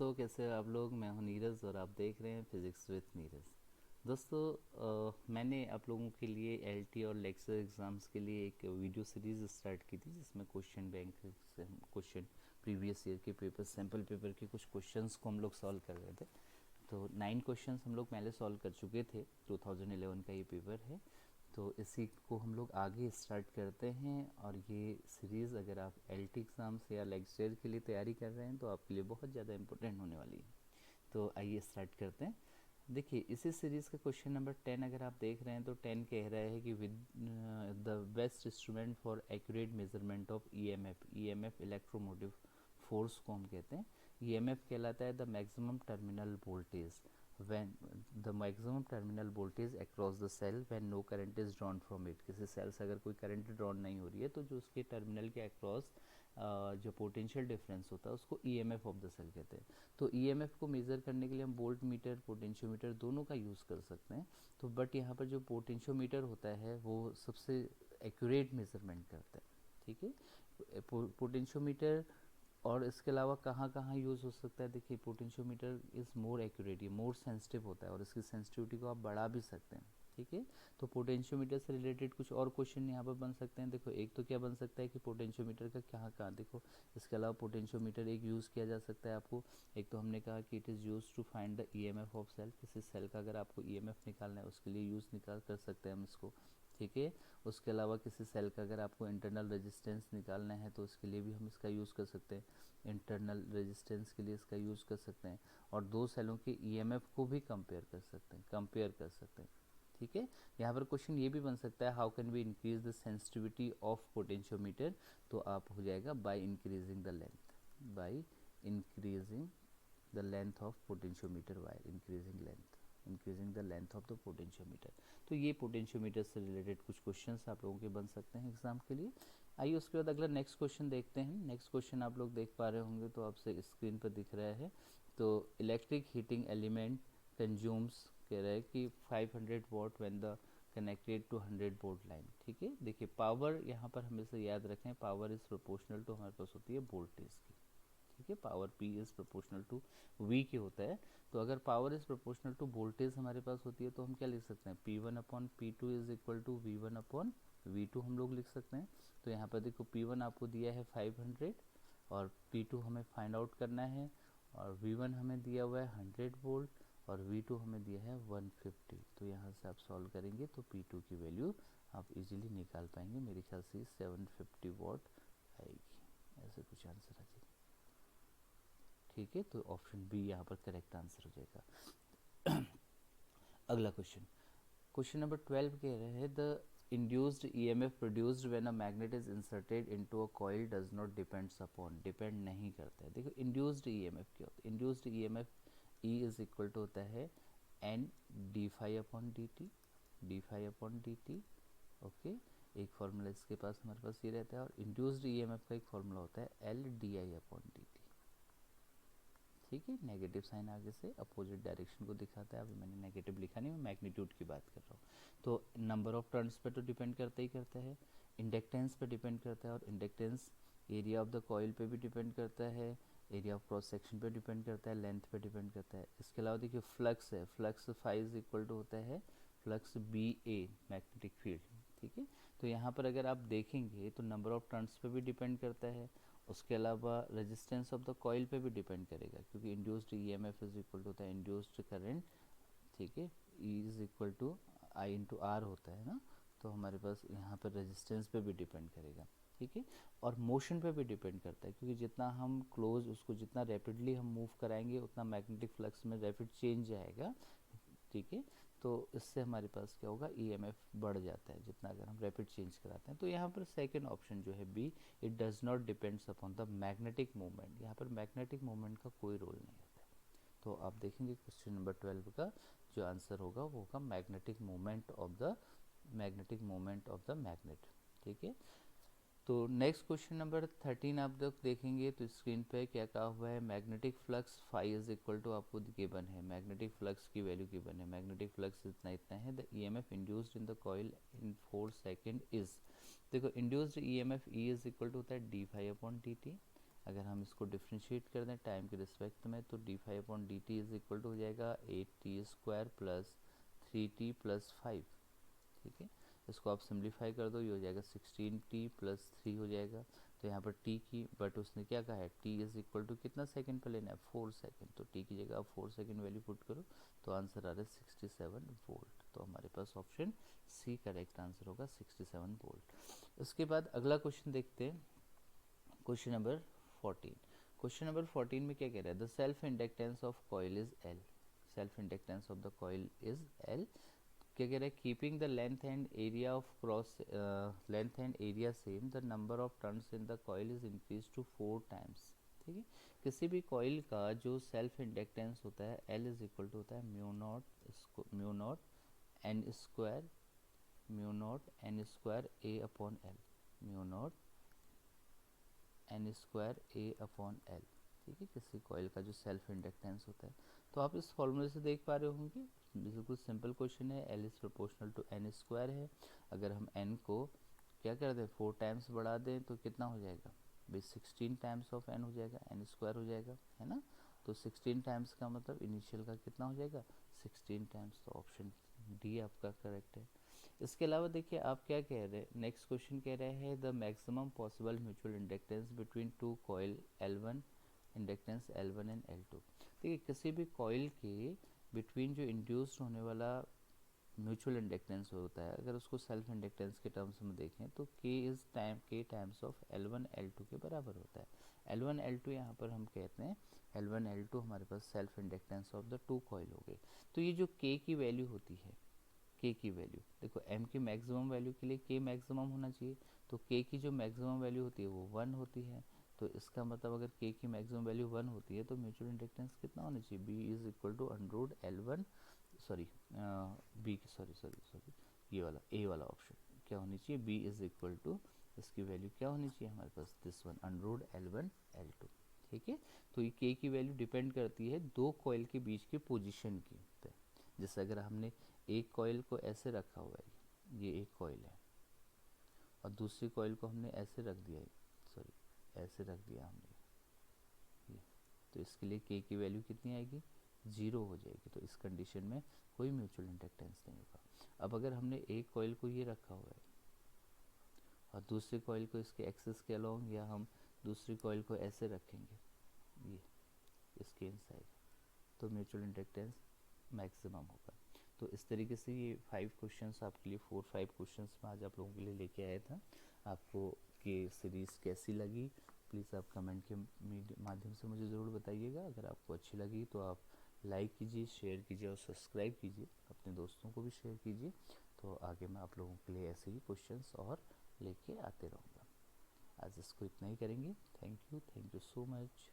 दोस्तों, कैसे हो आप लोग। मैं हूं नीरज और आप देख रहे हैं फिज़िक्स विद नीरज। दोस्तों, मैंने आप लोगों के लिए एलटी और लेक्चर एग्ज़ाम्स के लिए एक वीडियो सीरीज़ स्टार्ट की थी, जिसमें क्वेश्चन बैंक से हम क्वेश्चन प्रीवियस ईयर के पेपर, सैम्पल पेपर के कुछ क्वेश्चंस को हम लोग सॉल्व कर रहे थे। तो 9 क्वेश्चंस हम लोग पहले सॉल्व कर चुके थे। 2011 का ये पेपर है, तो इसी को हम लोग आगे स्टार्ट करते हैं। और ये सीरीज़ अगर आप एलटी एग्ज़ाम्स या लेक्चर के लिए तैयारी कर रहे हैं तो आपके लिए बहुत ज़्यादा इंपॉर्टेंट होने वाली है। तो आइए स्टार्ट करते हैं। देखिए, इसी सीरीज़ का क्वेश्चन नंबर 10 अगर आप देख रहे हैं तो 10 कह रहा है कि with the best instrument for accurate measurement of EMF. EMF electromotive force को हम कहते हैं। ईएमएफ कहलाता है the maximum terminal voltage when the maximum terminal voltage across the cell when no current is drawn from it। किसी cell से अगर कोई करंट ड्रॉन नहीं हो रही है तो जो उसके टर्मिनल के अक्रॉस जो पोटेंशियल डिफरेंस होता है उसको ईएमएफ ऑफ द सेल कहते हैं। तो ईएमएफ को मेज़र करने के लिए हम वोल्ट मीटर, पोटेंशियोमीटर दोनों का यूज़ कर सकते हैं। तो बट यहाँ पर जो पोटेंशियोमीटर होता है वो सबसे एक्यूरेट मेजरमेंट करता है। ठीक है, पोटेंशियोमीटर। और इसके अलावा कहाँ कहाँ यूज़ हो सकता है, देखिए पोटेंशियोमीटर इज़ मोर एक्यूरेट, ये मोर सेंसिटिव होता है और इसकी सेंसिटिविटी को आप बढ़ा भी सकते हैं। ठीक है, तो पोटेंशियोमीटर से रिलेटेड कुछ और क्वेश्चन यहाँ पर बन सकते हैं। देखो, एक तो क्या बन सकता है कि पोटेंशियोमीटर का कहाँ कहाँ, देखो इसके अलावा पोटेंशियोमीटर एक यूज़ किया जा सकता है आपको। एक तो हमने कहा कि it is use to find the EMF of cell. किसी सेल का अगर आपको ईएमएफ निकालना है उसके लिए यूज़ निकाल कर सकते हैं हम इसको। ठीक है, उसके अलावा किसी सेल का अगर आपको इंटरनल रेजिस्टेंस निकालना है तो उसके लिए भी हम इसका यूज़ कर सकते हैं। इंटरनल रेजिस्टेंस के लिए इसका यूज़ कर सकते हैं। और दो सेलों के ईएमएफ को भी कंपेयर कर सकते हैं। ठीक है, यहाँ पर क्वेश्चन ये भी बन सकता है, how can we increase the sensitivity of potentiometer. तो आप हो जाएगा by increasing the length, by increasing the length of potentiometer, wire increasing the length of the potentiometer. तो ये पोटेंशियोमीटर से रिलेटेड कुछ क्वेश्चंस आप लोगों के बन सकते हैं एग्जाम के लिए। आइए उसके बाद अगला नेक्स्ट क्वेश्चन देखते हैं। नेक्स्ट क्वेश्चन आप लोग देख पा रहे होंगे तो आपसे स्क्रीन पर दिख रहा है। तो इलेक्ट्रिक हीटिंग एलिमेंट कंज्यूम्स, कह रहा है कि 500 watt when the connected to 100 volt line. ठीक है, देखिए पावर यहाँ पर हमेशा याद रखें, पावर इज़ प्रोपोर्शनल टू हमारे पास होती है वोल्टेज की। ठीक है, power P is proportional to V के होता है। तो अगर power is proportional to voltage हमारे पास होती है तो हम क्या लिख सकते हैं, P1 upon P2 is equal to V1 upon V2 हम लोग लिख सकते हैं। तो यहाँ पर देखो P1 आपको दिया है 500 और P2 हमें फाइंड आउट करना है। और V1 हमें दिया हुआ है 100 वोल्ट और V2 हमें दिया है 150। तो यहाँ से आप सॉल्व करेंगे तो P2 की वैल्यू आप इजीली निकाल पाएंगे। मेरे ख्याल से 750 वॉट आएगी, ऐसे कुछ आंसर आ जाएगा। ठीक है, तो ऑप्शन बी यहाँ पर करेक्ट आंसर हो जाएगा। अगला क्वेश्चन, क्वेश्चन नंबर 12 कह रहे हैं the induced EMF produced when a magnet is inserted into a coil does not depends upon, depend नहीं करता है। देखो induced EMF क्या होता है, induced EMF E is equal to होता है N D phi upon D T, D phi upon D T. Okay, एक फॉर्मूला इसके पास हमारे पास ये रहता है। और induced EMF का एक फॉर्मूला होता है L D I upon D T. ठीक है, नेगेटिव साइन आगे से अपोजिट डायरेक्शन को दिखाता है। अभी मैंने नेगेटिव लिखा नहीं, मैं मैग्नीट्यूड की बात कर रहा हूँ। तो नंबर ऑफ टर्न्स पे तो डिपेंड करता ही करता है, इंडक्टेंस पे डिपेंड करता है और inductance area of the coil पे भी डिपेंड करता है, एरिया ऑफ क्रॉस सेक्शन पे डिपेंड करता है, लेंथ पे डिपेंड करता है। इसके अलावा देखिए फ्लक्स है, flux phi is equal to होता है flux B A magnetic field. ठीक है, तो यहाँ पर अगर आप देखेंगे तो नंबर ऑफ टर्न्स पे भी डिपेंड करता है। उसके अलावा रेजिस्टेंस ऑफ द कॉइल पे भी डिपेंड करेगा, क्योंकि induced EMF is equal to होता है इंड्यूस्ड करंट। ठीक है, E is equal to I into R होता है ना। तो हमारे पास यहाँ पर रेजिस्टेंस पे भी डिपेंड करेगा। ठीक है, और मोशन पे भी डिपेंड करता है, क्योंकि जितना हम क्लोज उसको जितना रैपिडली हम मूव कराएंगे उतना मैग्नेटिक फ्लक्स में रैपिड चेंज आएगा। ठीक है, तो इससे हमारे पास क्या होगा, ईएमएफ बढ़ जाता है जितना अगर हम रैपिड चेंज कराते हैं। तो यहाँ पर सेकंड ऑप्शन जो है B, it does not depends upon the magnetic movement. यहाँ पर मैग्नेटिक मूवमेंट का कोई रोल नहीं होता है। तो आप देखेंगे क्वेश्चन नंबर 12 का जो आंसर होगा वो होगा magnetic movement of the magnet. ठीक है, तो नेक्स्ट क्वेश्चन नंबर 13 आप लोग देखेंगे तो स्क्रीन पे क्या कहा हुआ है, magnetic flux phi is equal to आपको गिवन है, मैग्नेटिक फ्लक्स की वैल्यू गिवन है। मैग्नेटिक फ्लक्स इतना है, the EMF induced in the coil in 4 second is. देखो induced EMF E is equal to होता है D phi upon D T. अगर हम इसको डिफ्रेंशिएट कर दें टाइम के रिस्पेक्ट में तो d5/dt इज इक्वल टू हो जाएगा 8t² प्लस 3t+5। ठीक है, इसको आप सिंप्लीफाई कर दो, ये हो जाएगा 16t प्लस 3 हो जाएगा। तो यहाँ पर t की, बट उसने क्या कहा है, t इज इक्वल टू कितना सेकंड पे लेना है, 4 सेकंड। तो t की जगह आप 4 सेकंड वैल्यू पुट करो तो आंसर आ रहा है 67 वोल्ट। तो हमारे पास ऑप्शन सी करेक्ट आंसर होगा 67 वोल्ट। उसके बाद अगला क्वेश्चन देखते हैं, क्वेश्चन नंबर 14। क्वेश्चन नंबर 14 में क्या कह रहा है, the self inductance of coil is L. Self inductance of the coil is L. क्या कह रहा है, keeping the length and area of cross, length and area same, the number of turns in the coil is increase to 4 times. ठीक है, किसी भी coil का जो सेल्फ इंडक्टेंस होता है एल इज इक्वल टू होता है mu not an square A upon L, mu not an square A upon L. ठीक है, किसी कॉइल का जो सेल्फ इंडक्टेंस होता है। तो आप इस फॉर्मूले से देख पा रहे होंगे, बिल्कुल सिंपल क्वेश्चन है, L is proportional to N square है। अगर हम एन को क्या कर दें, 4 टाइम्स बढ़ा दें तो कितना हो जाएगा भाई, 16 टाइम्स ऑफ एन हो जाएगा, एन स्क्वायर हो जाएगा, है ना। तो 16 टाइम्स का मतलब इनिशियल का कितना हो जाएगा, 16 टाइम्स। तो ऑप्शन डी आपका करेक्ट है। इसके अलावा देखिए आप क्या कह रहे हैं, नेक्स्ट क्वेश्चन कह रहे हैं the maximum possible mutual inductance between two coil L1, inductance L1 and L2। देखिए किसी भी कॉइल के बिटवीन जो इंड्यूस्ड होने वाला म्यूचुअल इंडक्टेंस होता है, अगर उसको सेल्फ इंडक्टेंस के टर्म्स में देखें तो k times of L1 L2 के बराबर होता है। L1 L2 यहाँ पर हम कहते हैं, L1 L2 हमारे पास self inductance of the two coil हो गए। तो ये जो k की वैल्यू होती है, k की वैल्यू देखो, m की मैक्सिमम वैल्यू के लिए k मैक्सिमम होना चाहिए, तो k की जो मैक्सिमम वैल्यू होती है वो 1 होती है। तो इसका मतलब अगर k की मैक्सिमम वैल्यू 1 होती है तो म्यूचुअल इंडक्टेंस कितना होना चाहिए, b is equal to under L1, sorry B, sorry ये वाला ए वाला ऑप्शन क्या होनी चाहिए, b इज इक्वल टू, इसकी वैल्यू क्या होनी चाहिए हमारे पास, this one under L1 L2। ठीक है, तो ये k की वैल्यू डिपेंड करती है दो कॉइल के बीच की पोजीशन की पे। जैसे अगर हमने एक कॉइल को ऐसे रखा हुआ है, ये एक कॉइल है, और दूसरी कॉइल को हमने ऐसे रख दिया है, सॉरी ऐसे रख दिया हमने ये, तो इसके लिए k की वैल्यू कितनी आएगी, 0 हो जाएगी। तो इस कंडीशन में कोई म्यूचुअल इंडक्टेंस नहीं होगा। अब अगर हमने एक कॉइल को ये रखा हुआ है और दूसरी कॉइल को इसके एक्सिस के अलोंग, या हम दूसरी कॉइल को ऐसे रखेंगे ये इसके इनसाइड, तो म्यूचुअल इंडक्टेंस मैक्सिमम होगा। तो इस तरीके से ये 5 क्वेश्चंस आपके लिए, 4-5 क्वेश्चंस मैं आज आप लोगों के लिए लेके आया था। आपको ये सीरीज़ कैसी लगी प्लीज़ आप कमेंट के माध्यम से मुझे ज़रूर बताइएगा। अगर आपको अच्छी लगी तो आप लाइक कीजिए, शेयर कीजिए और सब्सक्राइब कीजिए, अपने दोस्तों को भी शेयर कीजिए। तो आगे मैं आप लोगों के लिए ऐसे ही क्वेश्चंस और लेके आते रहूँगा। आज इसको इतना ही करेंगे। Thank you so much.